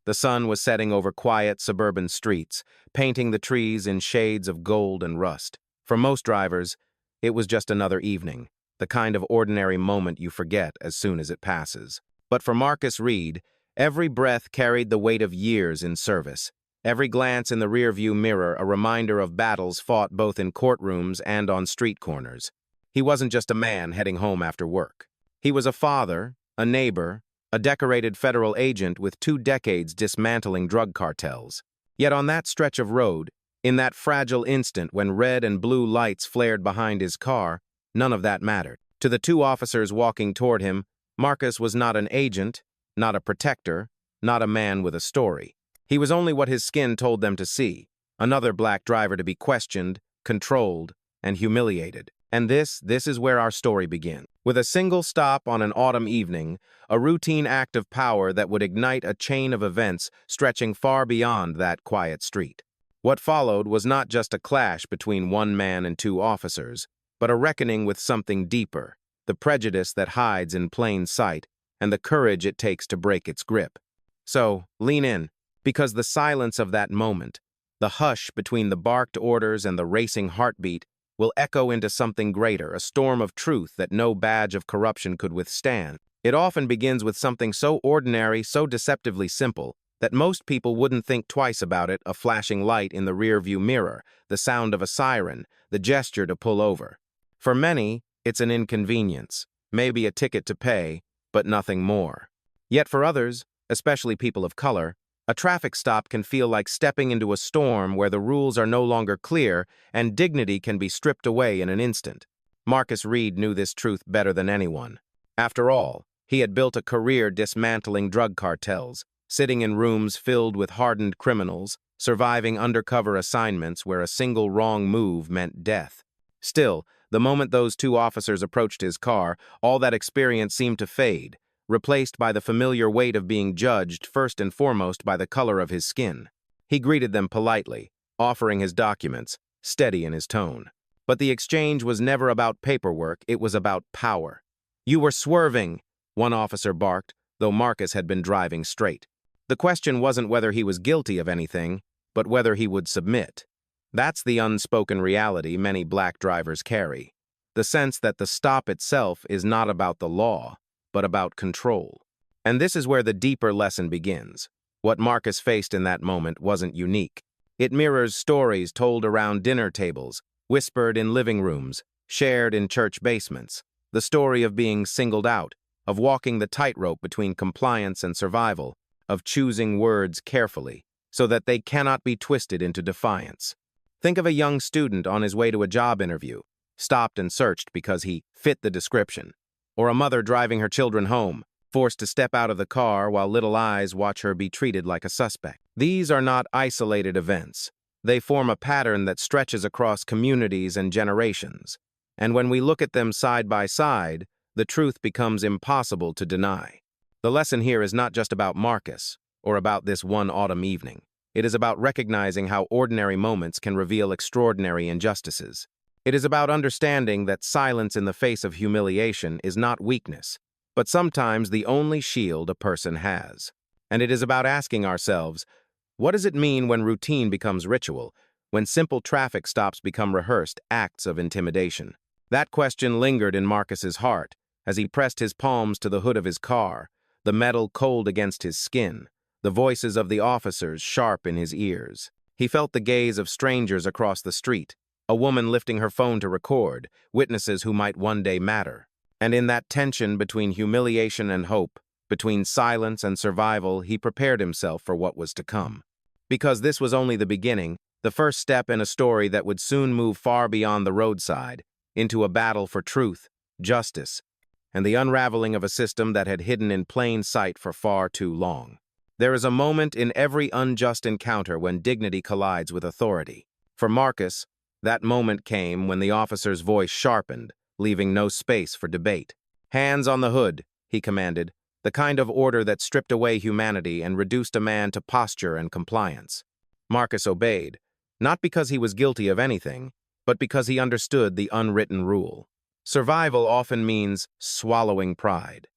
The sun was setting over quiet suburban streets, painting the trees in shades of gold and rust. For most drivers, it was just another evening, the kind of ordinary moment you forget as soon as it passes. But for Marcus Reed, every breath carried the weight of years in service. Every glance in the rearview mirror a reminder of battles fought both in courtrooms and on street corners. He wasn't just a man heading home after work. He was a father, a neighbor, a decorated federal agent with 2 decades dismantling drug cartels. Yet on that stretch of road, in that fragile instant when red and blue lights flared behind his car, none of that mattered. To the 2 officers walking toward him, Marcus was not an agent, not a protector, not a man with a story. He was only what his skin told them to see, another black driver to be questioned, controlled, and humiliated. And this is where our story begins. With a single stop on an autumn evening, a routine act of power that would ignite a chain of events stretching far beyond that quiet street. What followed was not just a clash between one man and 2 officers, but a reckoning with something deeper, the prejudice that hides in plain sight, and the courage it takes to break its grip. So, lean in, because the silence of that moment, the hush between the barked orders and the racing heartbeat, will echo into something greater, a storm of truth that no badge of corruption could withstand. It often begins with something so ordinary, so deceptively simple, that most people wouldn't think twice about it: a flashing light in the rearview mirror, the sound of a siren, the gesture to pull over. For many, it's an inconvenience, maybe a ticket to pay, but nothing more. Yet for others, especially people of color, a traffic stop can feel like stepping into a storm where the rules are no longer clear and dignity can be stripped away in an instant. Marcus Reed knew this truth better than anyone. After all, he had built a career dismantling drug cartels, sitting in rooms filled with hardened criminals, surviving undercover assignments where a single wrong move meant death. Still, the moment those 2 officers approached his car, all that experience seemed to fade, replaced by the familiar weight of being judged first and foremost by the color of his skin. He greeted them politely, offering his documents, steady in his tone. But the exchange was never about paperwork, it was about power. "You were swerving," one officer barked, though Marcus had been driving straight. The question wasn't whether he was guilty of anything, but whether he would submit. That's the unspoken reality many black drivers carry. The sense that the stop itself is not about the law, but about control. And this is where the deeper lesson begins. What Marcus faced in that moment wasn't unique. It mirrors stories told around dinner tables, whispered in living rooms, shared in church basements. The story of being singled out, of walking the tightrope between compliance and survival, of choosing words carefully, so that they cannot be twisted into defiance. Think of a young student on his way to a job interview, stopped and searched because he fit the description. Or a mother driving her children home, forced to step out of the car while little eyes watch her be treated like a suspect. These are not isolated events. They form a pattern that stretches across communities and generations. And when we look at them side by side, the truth becomes impossible to deny. The lesson here is not just about Marcus, or about this one autumn evening. It is about recognizing how ordinary moments can reveal extraordinary injustices. It is about understanding that silence in the face of humiliation is not weakness, but sometimes the only shield a person has. And it is about asking ourselves, what does it mean when routine becomes ritual, when simple traffic stops become rehearsed acts of intimidation? That question lingered in Marcus's heart as he pressed his palms to the hood of his car, the metal cold against his skin, the voices of the officers sharp in his ears. He felt the gaze of strangers across the street, a woman lifting her phone to record, witnesses who might one day matter. And in that tension between humiliation and hope, between silence and survival, he prepared himself for what was to come. Because this was only the beginning, the first step in a story that would soon move far beyond the roadside, into a battle for truth, justice, and the unraveling of a system that had hidden in plain sight for far too long. There is a moment in every unjust encounter when dignity collides with authority. For Marcus, that moment came when the officer's voice sharpened, leaving no space for debate. "Hands on the hood," he commanded, the kind of order that stripped away humanity and reduced a man to posture and compliance. Marcus obeyed, not because he was guilty of anything, but because he understood the unwritten rule. Survival often means swallowing pride.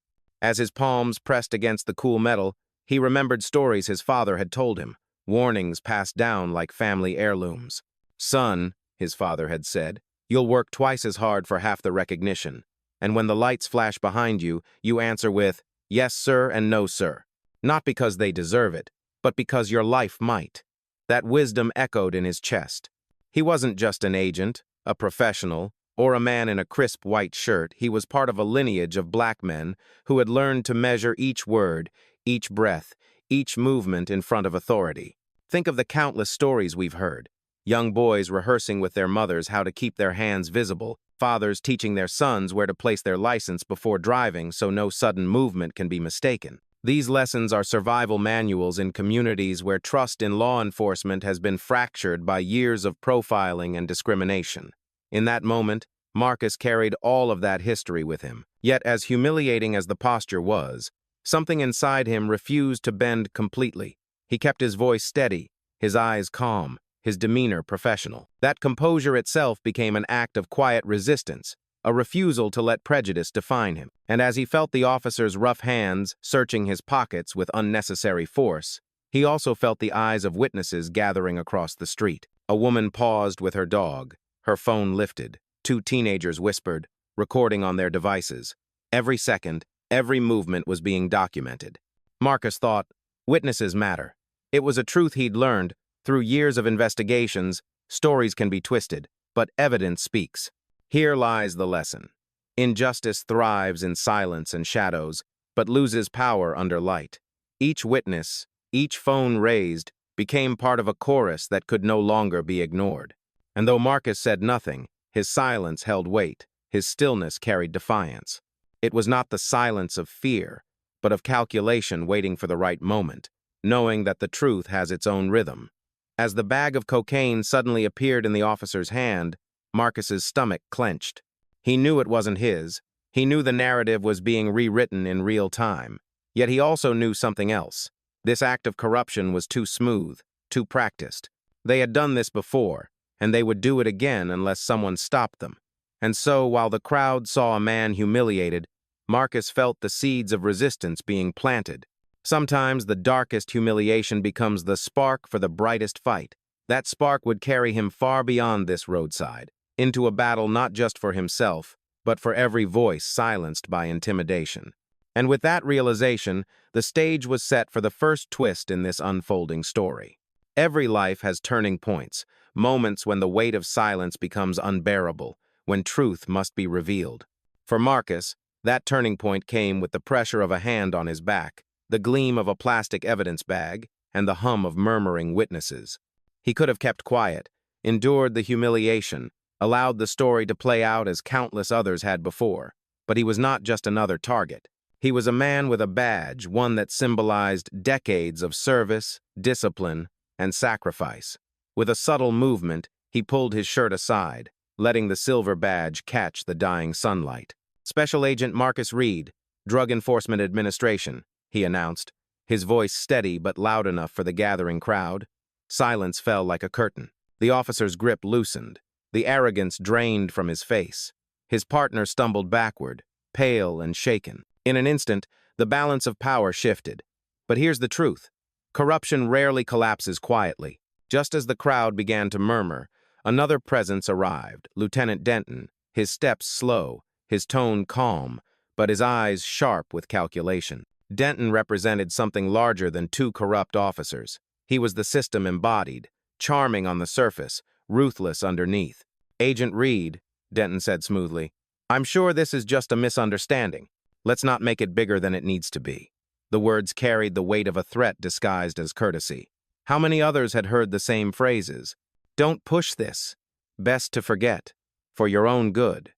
As his palms pressed against the cool metal, He remembered stories his father had told him, warnings passed down like family heirlooms. "Son," his father had said, "you'll work twice as hard for half the recognition. And when the lights flash behind you, you answer with, 'Yes, sir,' and 'No, sir.' Not because they deserve it, but because your life might." That wisdom echoed in his chest. He wasn't just an agent, a professional, or a man in a crisp white shirt. He was part of a lineage of black men who had learned to measure each word, each breath, each movement in front of authority. Think of the countless stories we've heard. Young boys rehearsing with their mothers how to keep their hands visible, fathers teaching their sons where to place their license before driving so no sudden movement can be mistaken. These lessons are survival manuals in communities where trust in law enforcement has been fractured by years of profiling and discrimination. In that moment, Marcus carried all of that history with him. Yet, as humiliating as the posture was, something inside him refused to bend completely. He kept his voice steady, his eyes calm, his demeanor professional. That composure itself became an act of quiet resistance, a refusal to let prejudice define him. And as he felt the officer's rough hands searching his pockets with unnecessary force, he also felt the eyes of witnesses gathering across the street. A woman paused with her dog, her phone lifted. Two teenagers whispered, recording on their devices. Every second, every movement was being documented. Marcus thought, witnesses matter. It was a truth he'd learned. Through years of investigations, stories can be twisted, but evidence speaks. Here lies the lesson. Injustice thrives in silence and shadows, but loses power under light. Each witness, each phone raised, became part of a chorus that could no longer be ignored. And though Marcus said nothing, his silence held weight, his stillness carried defiance. It was not the silence of fear, but of calculation waiting for the right moment, knowing that the truth has its own rhythm. As the bag of cocaine suddenly appeared in the officer's hand, Marcus's stomach clenched. He knew it wasn't his. He knew the narrative was being rewritten in real time. Yet he also knew something else. This act of corruption was too smooth, too practiced. They had done this before, and they would do it again unless someone stopped them. And so, while the crowd saw a man humiliated, Marcus felt the seeds of resistance being planted. Sometimes the darkest humiliation becomes the spark for the brightest fight. That spark would carry him far beyond this roadside, into a battle not just for himself, but for every voice silenced by intimidation. And with that realization, the stage was set for the first twist in this unfolding story. Every life has turning points, moments when the weight of silence becomes unbearable, when truth must be revealed. For Marcus, that turning point came with the pressure of a hand on his back, the gleam of a plastic evidence bag, and the hum of murmuring witnesses. He could have kept quiet, endured the humiliation, allowed the story to play out as countless others had before. But he was not just another target. He was a man with a badge, one that symbolized decades of service, discipline, and sacrifice. With a subtle movement, he pulled his shirt aside, letting the silver badge catch the dying sunlight. "Special Agent Marcus Reed, Drug Enforcement Administration," he announced, his voice steady but loud enough for the gathering crowd. Silence fell like a curtain. The officer's grip loosened. The arrogance drained from his face. His partner stumbled backward, pale and shaken. In an instant, the balance of power shifted. But here's the truth. Corruption rarely collapses quietly. Just as the crowd began to murmur, another presence arrived, Lieutenant Denton, his steps slow, his tone calm, but his eyes sharp with calculation. Denton represented something larger than two corrupt officers. He was the system embodied, charming on the surface, ruthless underneath. "Agent Reed," Denton said smoothly, "I'm sure this is just a misunderstanding. Let's not make it bigger than it needs to be." The words carried the weight of a threat disguised as courtesy. How many others had heard the same phrases? "Don't push this. Best to forget. For your own good."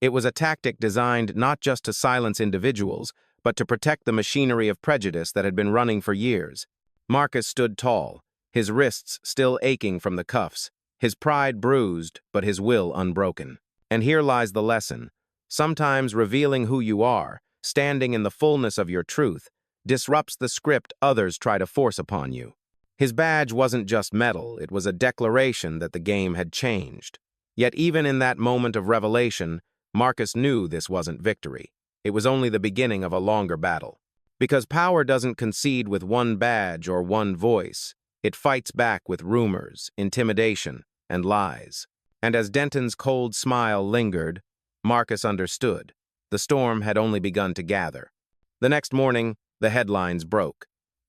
It was a tactic designed not just to silence individuals, but to protect the machinery of prejudice that had been running for years. Marcus stood tall, his wrists still aching from the cuffs, his pride bruised, but his will unbroken. And here lies the lesson. Sometimes revealing who you are, standing in the fullness of your truth, disrupts the script others try to force upon you. His badge wasn't just metal, it was a declaration that the game had changed. Yet even in that moment of revelation, Marcus knew this wasn't victory. It was only the beginning of a longer battle. Because power doesn't concede with one badge or one voice. It fights back with rumors, intimidation, and lies. And as Denton's cold smile lingered, Marcus understood. The storm had only begun to gather. The next morning, the headlines broke.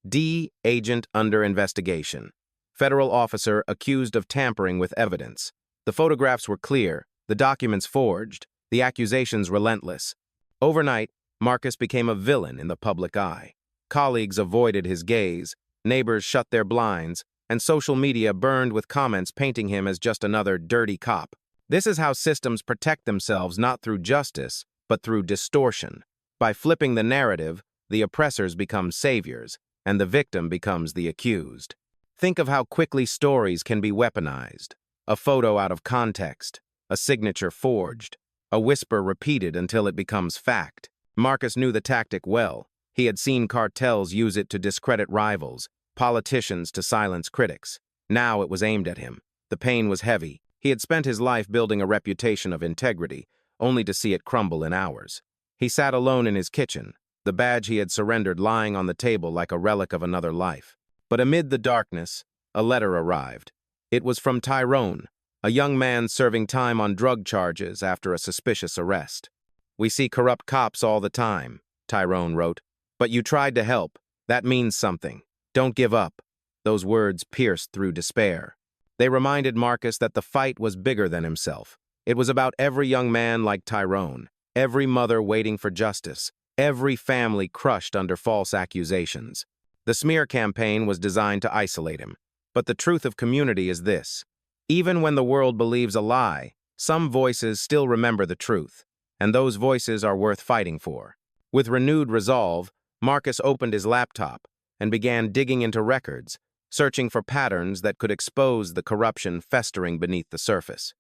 DEA Agent under investigation. Federal officer accused of tampering with evidence. The photographs were clear, the documents forged, the accusations relentless. Overnight, Marcus became a villain in the public eye. Colleagues avoided his gaze, neighbors shut their blinds, and social media burned with comments painting him as just another dirty cop. This is how systems protect themselves not through justice, but through distortion. By flipping the narrative, the oppressors become saviors, and the victim becomes the accused. Think of how quickly stories can be weaponized. A photo out of context, a signature forged, a whisper repeated until it becomes fact. Marcus knew the tactic well. He had seen cartels use it to discredit rivals, politicians to silence critics. Now it was aimed at him. The pain was heavy. He had spent his life building a reputation of integrity, only to see it crumble in hours. He sat alone in his kitchen, the badge he had surrendered lying on the table like a relic of another life. But amid the darkness, a letter arrived. It was from Tyrone, a young man serving time on drug charges after a suspicious arrest. "We see corrupt cops all the time," Tyrone wrote. "But you tried to help. That means something. Don't give up." Those words pierced through despair. They reminded Marcus that the fight was bigger than himself. It was about every young man like Tyrone, every mother waiting for justice, every family crushed under false accusations. The smear campaign was designed to isolate him. But the truth of community is this. Even when the world believes a lie, some voices still remember the truth, and those voices are worth fighting for. With renewed resolve, Marcus opened his laptop and began digging into records, searching for patterns that could expose the corruption festering beneath the surface.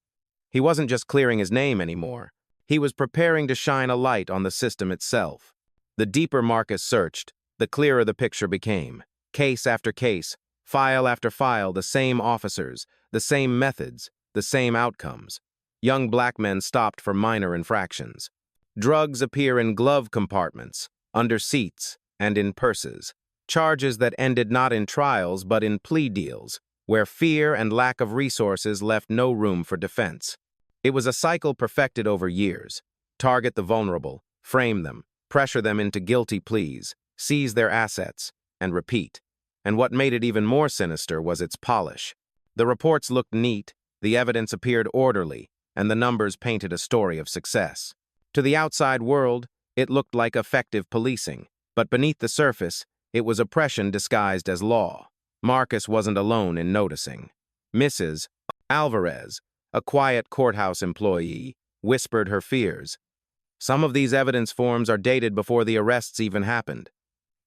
He wasn't just clearing his name anymore. He was preparing to shine a light on the system itself. The deeper Marcus searched, the clearer the picture became. Case after case, file after file, the same officers, the same methods, the same outcomes. Young black men stopped for minor infractions. Drugs appear in glove compartments, under seats, and in purses. Charges that ended not in trials but in plea deals, where fear and lack of resources left no room for defense. It was a cycle perfected over years. Target the vulnerable, frame them, pressure them into guilty pleas, seize their assets, and repeat. And what made it even more sinister was its polish. The reports looked neat, the evidence appeared orderly, and the numbers painted a story of success. To the outside world, it looked like effective policing, but beneath the surface, it was oppression disguised as law. Marcus wasn't alone in noticing. Mrs. Alvarez, a quiet courthouse employee, whispered her fears. Some of these evidence forms are dated before the arrests even happened.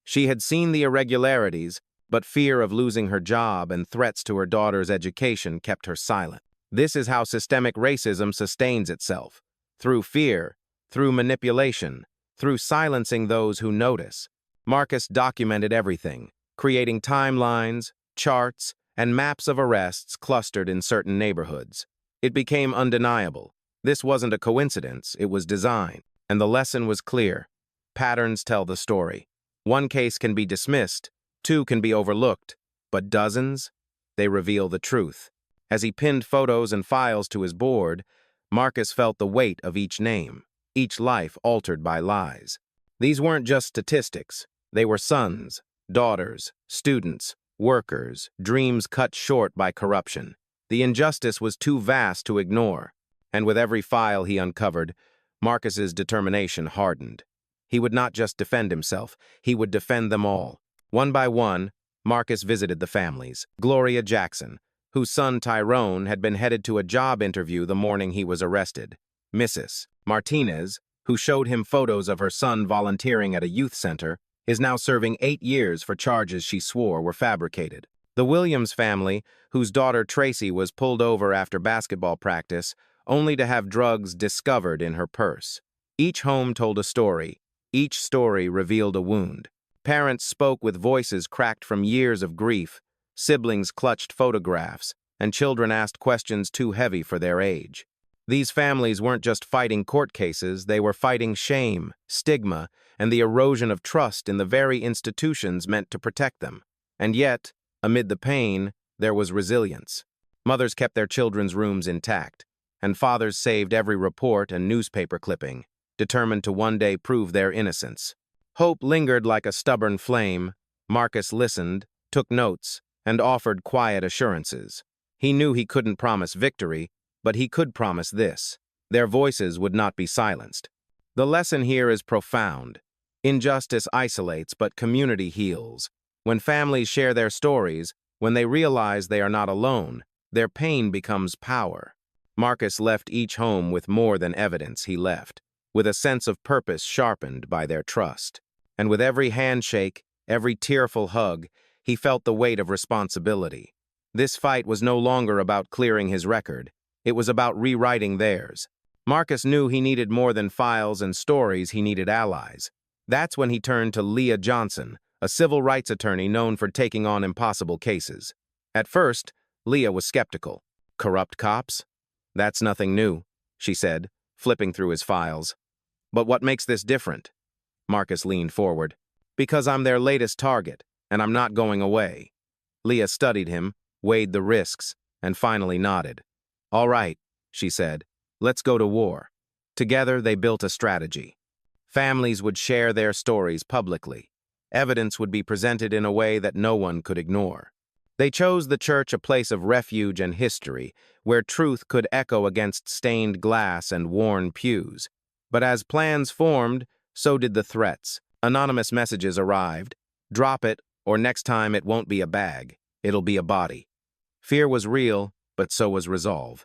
She had seen the irregularities, but fear of losing her job and threats to her daughter's education kept her silent. This is how systemic racism sustains itself. Through fear, through manipulation, through silencing those who notice. Marcus documented everything, creating timelines, charts, and maps of arrests clustered in certain neighborhoods. It became undeniable. This wasn't a coincidence, it was design. And the lesson was clear. Patterns tell the story. One case can be dismissed, two can be overlooked, but dozens? They reveal the truth. As he pinned photos and files to his board, Marcus felt the weight of each name, each life altered by lies. These weren't just statistics. They were sons, daughters, students, workers, dreams cut short by corruption. The injustice was too vast to ignore, and with every file he uncovered, Marcus's determination hardened. He would not just defend himself, he would defend them all. One by one, Marcus visited the families. Gloria Jackson, whose son Tyrone had been headed to a job interview the morning he was arrested. Mrs. Martinez, who showed him photos of her son volunteering at a youth center, is now serving 8 years for charges she swore were fabricated. The Williams family, whose daughter Tracy was pulled over after basketball practice, only to have drugs discovered in her purse. Each home told a story. Each story revealed a wound. Parents spoke with voices cracked from years of grief. Siblings clutched photographs, and children asked questions too heavy for their age. These families weren't just fighting court cases, they were fighting shame, stigma, and the erosion of trust in the very institutions meant to protect them. And yet, amid the pain, there was resilience. Mothers kept their children's rooms intact, and fathers saved every report and newspaper clipping, determined to one day prove their innocence. Hope lingered like a stubborn flame. Marcus listened, took notes, and offered quiet assurances. He knew he couldn't promise victory, but he could promise this: their voices would not be silenced. The lesson here is profound. Injustice isolates, but community heals. When families share their stories, when they realize they are not alone, their pain becomes power. Marcus left each home with more than evidence he left, with a sense of purpose sharpened by their trust. And with every handshake, every tearful hug, he felt the weight of responsibility. This fight was no longer about clearing his record. It was about rewriting theirs. Marcus knew he needed more than files and stories, he needed allies. That's when he turned to Leah Johnson, a civil rights attorney known for taking on impossible cases. At first, Leah was skeptical. Corrupt cops? That's nothing new, she said, flipping through his files. But what makes this different? Marcus leaned forward. Because I'm their latest target, and I'm not going away. Leah studied him, weighed the risks, and finally nodded. All right, she said, let's go to war. Together, they built a strategy. Families would share their stories publicly. Evidence would be presented in a way that no one could ignore. They chose the church a place of refuge and history, where truth could echo against stained glass and worn pews. But as plans formed, so did the threats. Anonymous messages arrived. Drop it, or next time it won't be a bag. It'll be a body. Fear was real, but so was resolve.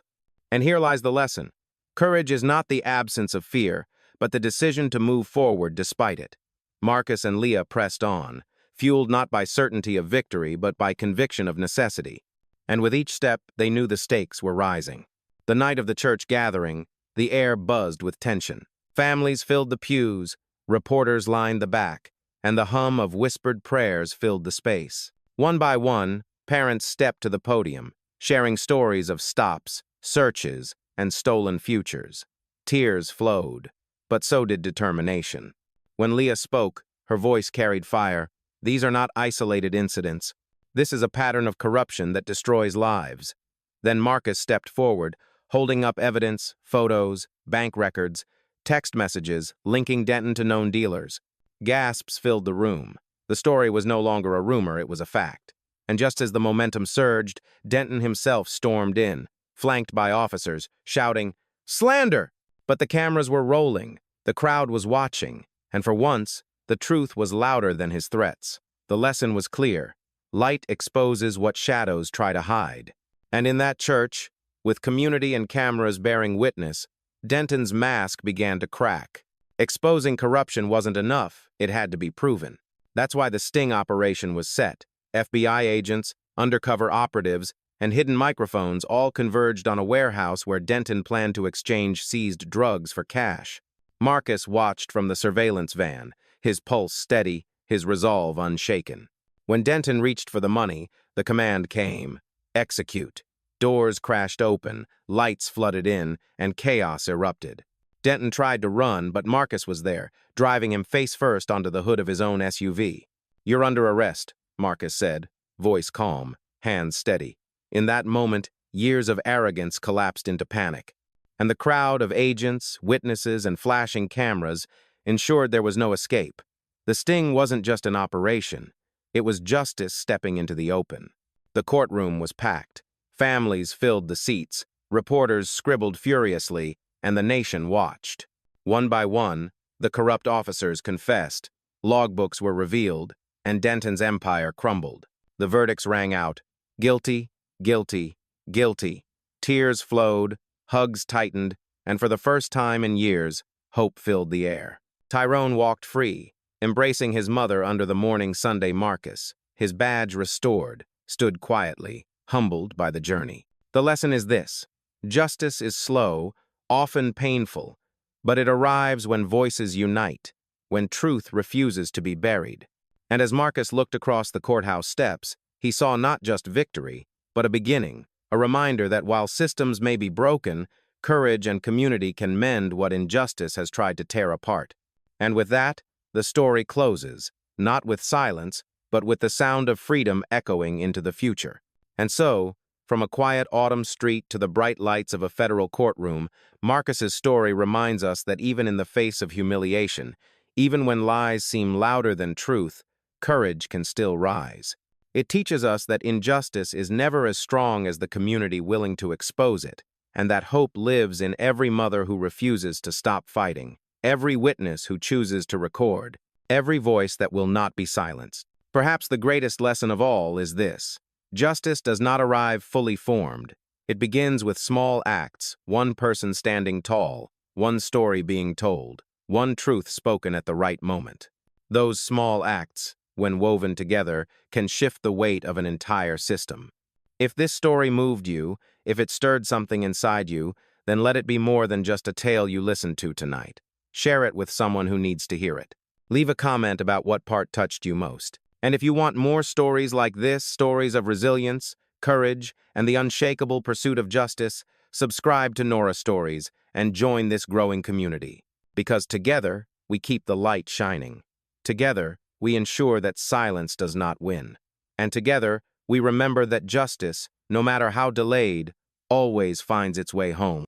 And here lies the lesson. Courage is not the absence of fear, but the decision to move forward despite it. Marcus and Leah pressed on, fueled not by certainty of victory, but by conviction of necessity. And with each step, they knew the stakes were rising. The night of the church gathering, the air buzzed with tension. Families filled the pews, reporters lined the back, and the hum of whispered prayers filled the space. One by one, parents stepped to the podium, sharing stories of stops, searches, and stolen futures. Tears flowed, but so did determination. When Leah spoke, her voice carried fire. These are not isolated incidents. This is a pattern of corruption that destroys lives. Then Marcus stepped forward, holding up evidence, photos, bank records, text messages linking Denton to known dealers. Gasps filled the room. The story was no longer a rumor, it was a fact. And just as the momentum surged, Denton himself stormed in, flanked by officers, shouting, "Slander!" But the cameras were rolling, the crowd was watching, and for once, the truth was louder than his threats. The lesson was clear. Light exposes what shadows try to hide. And in that church, with community and cameras bearing witness, Denton's mask began to crack. Exposing corruption wasn't enough, it had to be proven. That's why the sting operation was set. FBI agents, undercover operatives, and hidden microphones all converged on a warehouse where Denton planned to exchange seized drugs for cash. Marcus watched from the surveillance van, his pulse steady, his resolve unshaken. When Denton reached for the money, the command came: execute. Doors crashed open, lights flooded in, and chaos erupted. Denton tried to run, but Marcus was there, driving him face first onto the hood of his own SUV. "You're under arrest," Marcus said, voice calm, hands steady. In that moment, years of arrogance collapsed into panic. And the crowd of agents, witnesses, and flashing cameras ensured there was no escape. The sting wasn't just an operation. It was justice stepping into the open. The courtroom was packed. Families filled the seats. Reporters scribbled furiously, and the nation watched. One by one, the corrupt officers confessed. Logbooks were revealed, and Denton's empire crumbled. The verdicts rang out: guilty, guilty, guilty. Tears flowed, hugs tightened, and for the first time in years, hope filled the air. Tyrone walked free, embracing his mother under the mourning Sunday Marcus. His badge restored, stood quietly, humbled by the journey. The lesson is this: justice is slow, often painful, but it arrives when voices unite, when truth refuses to be buried. And as Marcus looked across the courthouse steps, he saw not just victory, but a beginning, a reminder that while systems may be broken, courage and community can mend what injustice has tried to tear apart. And with that, the the story closes, not with silence, but with the sound of freedom echoing into the future. And so, from a quiet autumn street to the bright lights of a federal courtroom, Marcus's story reminds us that even in the face of humiliation, even when lies seem louder than truth, courage can still rise. It teaches us that injustice is never as strong as the community willing to expose it, and that hope lives in every mother who refuses to stop fighting, every witness who chooses to record, every voice that will not be silenced. Perhaps the greatest lesson of all is this: justice does not arrive fully formed. It begins with small acts, one person standing tall, one story being told, one truth spoken at the right moment. Those small acts, when woven together, can shift the weight of an entire system. If this story moved you, if it stirred something inside you, then let it be more than just a tale you listened to tonight. Share it with someone who needs to hear it. Leave a comment about what part touched you most. And if you want more stories like this, stories of resilience, courage, and the unshakable pursuit of justice, subscribe to Norah Stories and join this growing community. Because together, we keep the light shining. Together, we ensure that silence does not win. And together, we remember that justice, no matter how delayed, always finds its way home.